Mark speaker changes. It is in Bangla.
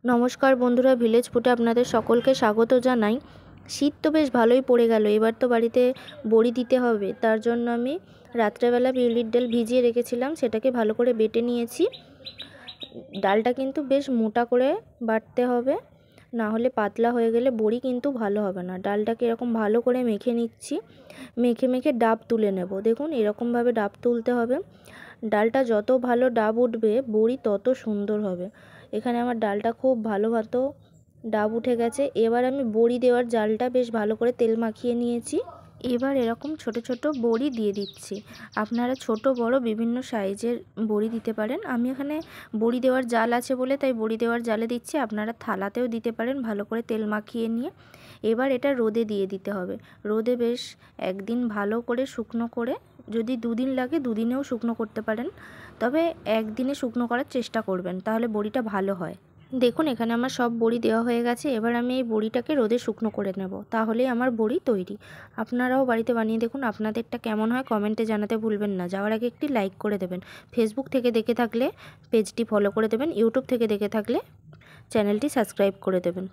Speaker 1: নমস্কার বন্ধুরা, ভিলেজ ফুডে আপনাদের সকলকে স্বাগত জানাই। শীত তো বেশ ভালোই পড়ে গেল, এবার তো বাড়িতে বড়ি দিতে হবে। তার জন্য আমি রাত্রেবেলা বিউলির ডাল ভিজিয়ে রেখেছিলাম, সেটাকে ভালো করে বেটে নিয়েছি। ডালটা কিন্তু বেশ মোটা করে বাটতে হবে, না হলে পাতলা হয়ে গেলে বড়ি কিন্তু ভালো হবে না। ডালটাকে এরকম ভালো করে মেখে নিচ্ছি, মেখে মেখে ডাব তুলে নেব। দেখুন এরকমভাবে ডাব তুলতে হবে। ডালটা যত ভালো ডাব উঠবে বড়ি তত সুন্দর হবে। এখানে আমার ডালটা খুব ভালো মতো ডাব উঠে গেছে। এবার আমি বড়ি দেওয়ার জালটা বেশ ভালো করে তেল মাখিয়ে নিয়েছি। এবার এরকম ছোট ছোট বড়ি দিয়ে দিচ্ছি। আপনারা ছোট বড় বিভিন্ন সাইজের বড়ি দিতে পারেন। আমি এখানে বড়ি দেওয়ার জাল আছে বলে তাই বড়ি দেওয়ার জালে দিচ্ছি, আপনারা থালাতেও দিতে পারেন ভালো করে তেল মাখিয়ে নিয়ে। এবার এটা রোদে দিয়ে দিতে হবে। রোদে বেশ একদিন ভালো করে শুকনো করে, যদি দুদিন লাগে দুদিনেও শুকনো করতে পারেন, তবে একদিনে শুকনো করার চেষ্টা করবেন, তাহলে বড়িটা ভালো হয়। দেখুন এখানে আমার সব বড়ি দেওয়া হয়ে গেছে। এবার আমি এই বড়িটাকে রোদে শুকনো করে নেব, তাহলেই আমার বড়ি তৈরি। আপনারাও বাড়িতে বানিয়ে দেখুন, আপনাদেরটা কেমন হয় কমেন্টে জানাতে ভুলবেন না। যাওয়ার আগে একটি লাইক করে দেবেন। ফেসবুক থেকে দেখে থাকলে পেজটি ফলো করে দেবেন, ইউটিউব থেকে দেখে থাকলে চ্যানেলটি সাবস্ক্রাইব করে দেবেন।